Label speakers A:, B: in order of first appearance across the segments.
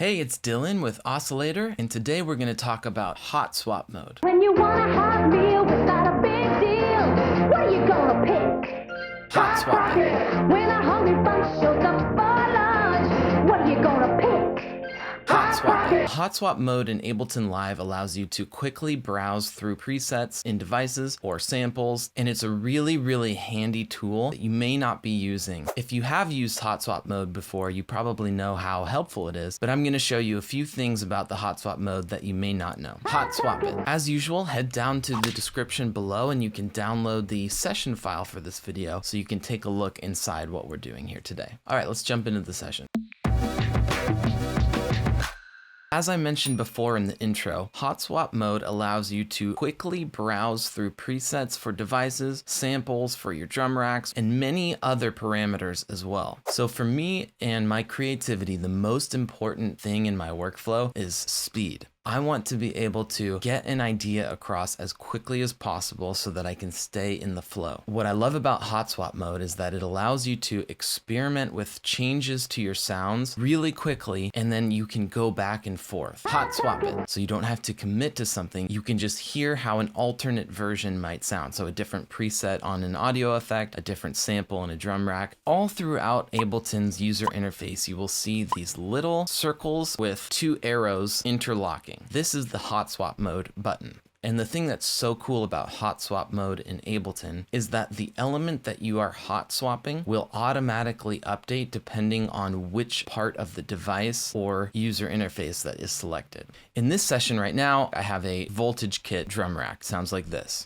A: Hey, it's Dylan with Oscillator, and today we're going to talk about hot swap mode.
B: When you want a hot meal without a big deal, what are you gonna pick?
A: Hot swapping.
B: When a hungry bunch shows up for lunch, what are you gonna pick?
A: Hot swapping. Hot swap mode in Ableton Live allows you to quickly browse through presets in devices or samples, and it's a really handy tool that you may not be using. If you have used hot swap mode before, you probably know how helpful it is, but I'm going to show you a few things about the hot swap mode that you may not know. Hot swap it. As usual, head down to the description below and you can download the session file for this video so you can take a look inside what we're doing here today. All right, let's jump into the session. As I mentioned before in the intro, hot swap mode allows you to quickly browse through presets for devices, samples for your drum racks, and many other parameters as well. So for me and my creativity, the most important thing in my workflow is speed. I want to be able to get an idea across as quickly as possible so that I can stay in the flow. What I love about hot swap mode is that it allows you to experiment with changes to your sounds really quickly, and then you can go back and forth. Hot swap it. So you don't have to commit to something. You can just hear how an alternate version might sound. So a different preset on an audio effect, a different sample in a drum rack. All throughout Ableton's user interface, you will see these little circles with two arrows interlocking. This is the hot swap mode button. And the thing that's so cool about hot swap mode in Ableton is that the element that you are hot swapping will automatically update depending on which part of the device or user interface that is selected. In this session right now, I have a voltage kit drum rack. Sounds like this.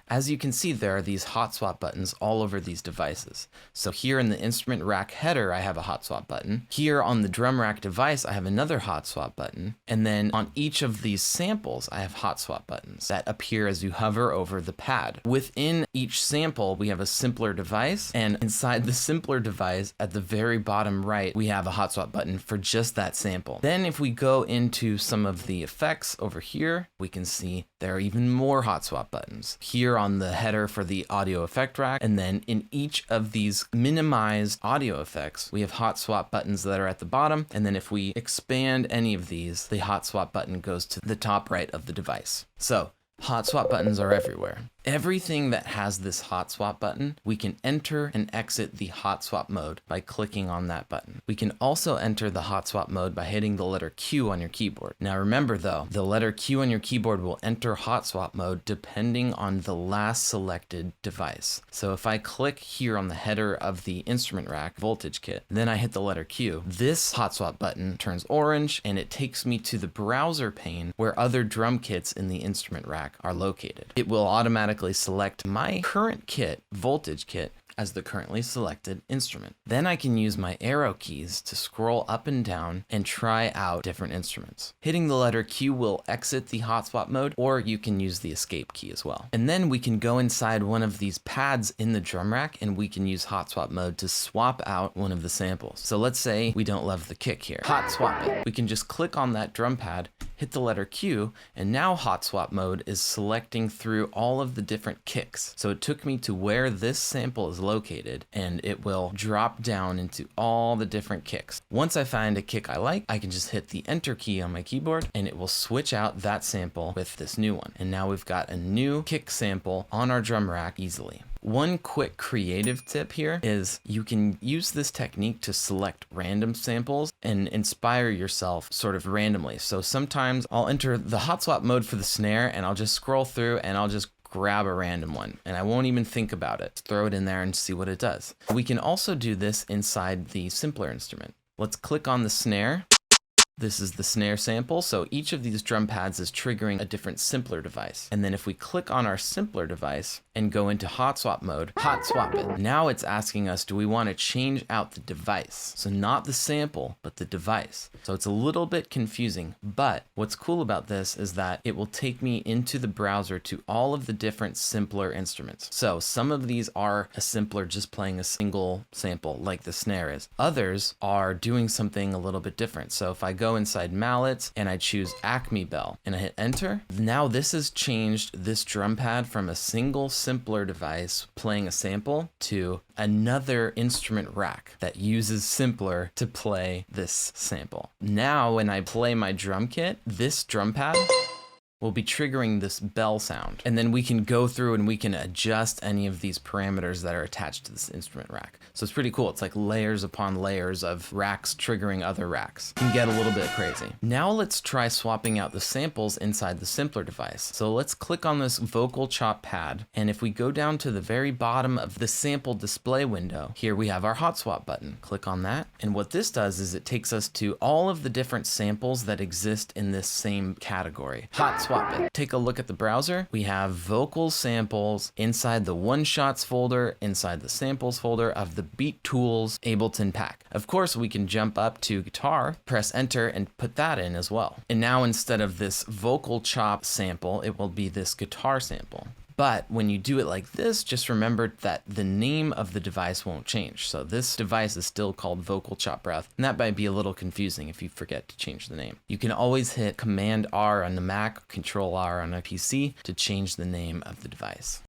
A: As you can see, there are these hot swap buttons all over these devices. So here in the instrument rack header, I have a hot swap button. Here on the drum rack device, I have another hot swap button. And then on each of these samples, I have hot swap buttons that appear as you hover over the pad. Within each sample, we have a simpler device. And inside the simpler device, at the very bottom right, we have a hot swap button for just that sample. Then if we go into some of the effects over here, we can see there are even more hot swap buttons. Here on the header for the audio effect rack, and then in each of these minimized audio effects, we have hot swap buttons that are at the bottom, and then if we expand any of these, the hot swap button goes to the top right of the device. So hot swap buttons are everywhere. Everything that has this hot swap button, we can enter and exit the hot swap mode by clicking on that button. We can also enter the hot swap mode by hitting the letter Q on your keyboard. Now remember though, the letter Q on your keyboard will enter hot swap mode depending on the last selected device. So if I click here on the header of the instrument rack voltage kit, then I hit the letter Q, this hot swap button turns orange and it takes me to the browser pane where other drum kits in the instrument rack are located. It will automatically select my current kit, voltage kit, as the currently selected instrument. Then I can use my arrow keys to scroll up and down and try out different instruments. Hitting the letter Q will exit the hot swap mode, or you can use the escape key as well. And then we can go inside one of these pads in the drum rack and we can use hot swap mode to swap out one of the samples. So let's say we don't love the kick here. Hot swap it. We can just click on that drum pad, hit the letter Q, and now hot swap mode is selecting through all of the different kicks. So it took me to where this sample is located, and it will drop down into all the different kicks. Once I find a kick I like, I can just hit the enter key on my keyboard and it will switch out that sample with this new one. And now we've got a new kick sample on our drum rack easily. One quick creative tip here is you can use this technique to select random samples and inspire yourself sort of randomly. So sometimes I'll enter the hot swap mode for the snare and I'll just scroll through and I'll just grab a random one and I won't even think about it. Throw it in there and see what it does. We can also do this inside the simpler instrument. Let's click on the snare. This is the snare sample, so each of these drum pads is triggering a different simpler device. And then if we click on our simpler device and go into hot swap mode, hot swap it. Now it's asking us, do we want to change out the device? So not the sample, but the device. So it's a little bit confusing, but what's cool about this is that it will take me into the browser to all of the different simpler instruments. So some of these are a simpler, just playing a single sample like the snare is. Others are doing something a little bit different. So if I go go inside mallets and I choose Acme Bell and I hit enter, now this has changed this drum pad from a single simpler device playing a sample to another instrument rack that uses simpler to play this sample. Now when I play my drum kit, this drum pad will be triggering this bell sound. And then we can go through and we can adjust any of these parameters that are attached to this instrument rack. So it's pretty cool. It's like layers upon layers of racks triggering other racks. It can get a little bit crazy. Now let's try swapping out the samples inside the simpler device. So let's click on this vocal chop pad. And if we go down to the very bottom of the sample display window, here we have our hot swap button. Click on that. And what this does is it takes us to all of the different samples that exist in this same category. Hot swap it. Take a look at the browser. We have vocal samples inside the one shots folder, inside the samples folder of the Beat Tools Ableton pack. Of course, we can jump up to guitar, press enter, and put that in as well. And now instead of this vocal chop sample, it will be this guitar sample. But when you do it like this, just remember that the name of the device won't change. So this device is still called Vocal Chop Breath, and that might be a little confusing if you forget to change the name. You can always hit Command R on the Mac, Control R on a PC to change the name of the device.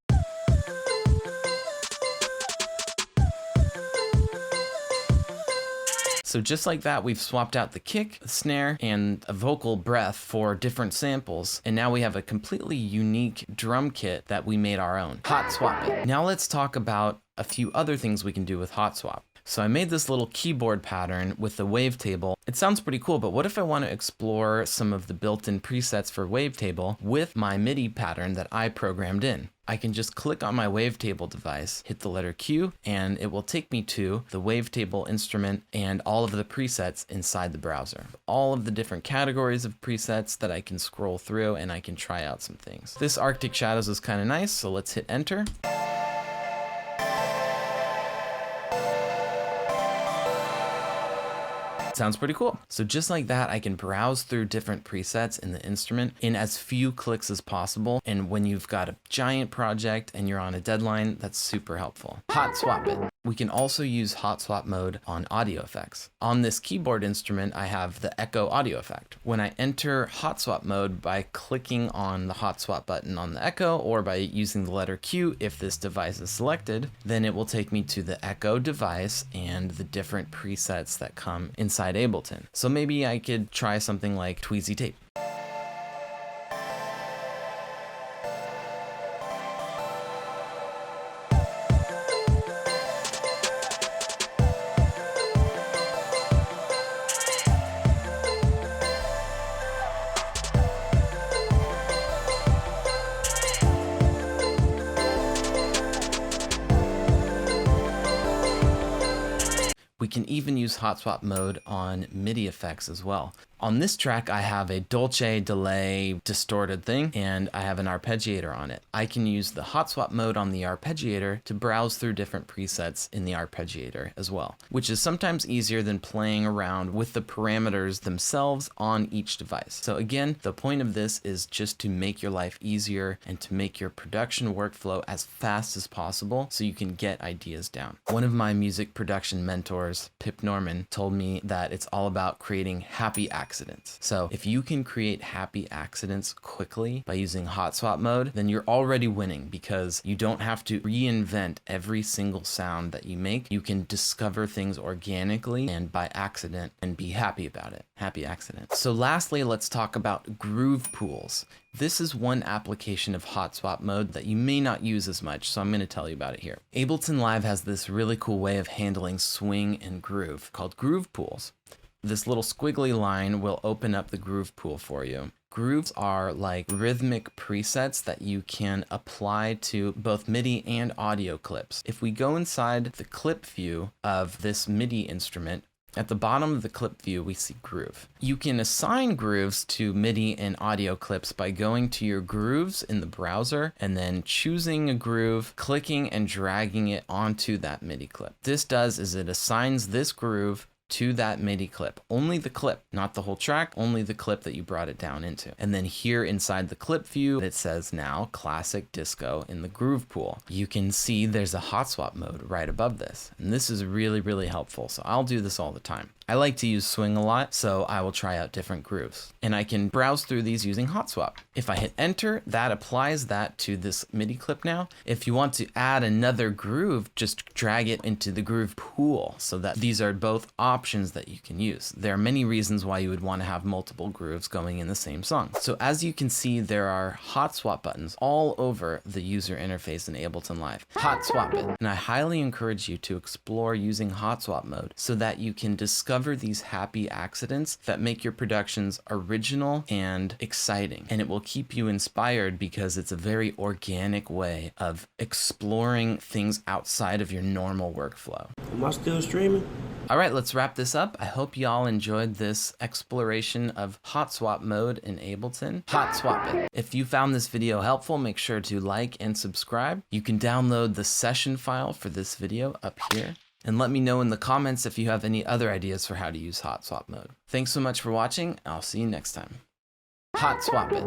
A: So just like that, we've swapped out the kick, the snare, and a vocal breath for different samples. And now we have a completely unique drum kit that we made our own. Hot swap it. Now let's talk about a few other things we can do with hot swap. So I made this little keyboard pattern with the wavetable. It sounds pretty cool, but what if I want to explore some of the built-in presets for wavetable with my MIDI pattern that I programmed in? I can just click on my wavetable device, hit the letter Q, and it will take me to the wavetable instrument and all of the presets inside the browser. All of the different categories of presets that I can scroll through, and I can try out some things. This Arctic Shadows is kind of nice, so let's hit enter. Sounds pretty cool. So just like that, I can browse through different presets in the instrument in as few clicks as possible. And when you've got a giant project and you're on a deadline, that's super helpful. Hot swap it. We can also use hot swap mode on audio effects. On this keyboard instrument, I have the echo audio effect. When I enter hot swap mode by clicking on the hot swap button on the echo or by using the letter Q if this device is selected, then it will take me to the echo device and the different presets that come inside Ableton. So maybe I could try something like Tweezy Tape. We can even use hot swap mode on MIDI effects as well. On this track, I have a Dolce delay distorted thing, and I have an arpeggiator on it. I can use the hot swap mode on the arpeggiator to browse through different presets in the arpeggiator as well, which is sometimes easier than playing around with the parameters themselves on each device. So again, the point of this is just to make your life easier and to make your production workflow as fast as possible so you can get ideas down. One of my music production mentors, Pip Norman, told me that it's all about creating happy accidents. So if you can create happy accidents quickly by using hot swap mode, then you're already winning because you don't have to reinvent every single sound that you make. You can discover things organically and by accident and be happy about it. Happy accident. So lastly, let's talk about groove pools. This is one application of hot swap mode that you may not use as much, so I'm going to tell you about it here. Ableton Live has this really cool way of handling swing and groove called groove pools. This little squiggly line will open up the groove pool for you. Grooves are like rhythmic presets that you can apply to both MIDI and audio clips. If we go inside the clip view of this MIDI instrument, at the bottom of the clip view, we see groove. You can assign grooves to MIDI and audio clips by going to your grooves in the browser and then choosing a groove, clicking and dragging it onto that MIDI clip. This does is it assigns this groove to that MIDI clip. Only the clip, not the whole track, only the clip that you brought it down into. And then here inside the clip view, it says now classic disco in the groove pool. You can see there's a hot swap mode right above this. And this is really, really helpful. So I'll do this all the time. I like to use swing a lot, so I will try out different grooves. And I can browse through these using hot swap. If I hit enter, that applies that to this MIDI clip now. If you want to add another groove, just drag it into the groove pool so that these are both options that you can use. There are many reasons why you would want to have multiple grooves going in the same song. So as you can see, there are hot swap buttons all over the user interface in Ableton Live. Hot swap it. And I highly encourage you to explore using hot swap mode so that you can discover these happy accidents that make your productions original and exciting. And it will keep you inspired because it's a very organic way of exploring things outside of your normal workflow.
C: Am I still streaming?
A: All right, let's wrap this up. I hope y'all enjoyed this exploration of hot swap mode in Ableton. Hot swap it. If you found this video helpful, make sure to like and subscribe. You can download the session file for this video up here. And let me know in the comments if you have any other ideas for how to use hot swap mode. Thanks so much for watching. I'll see you next time. Hot swap it.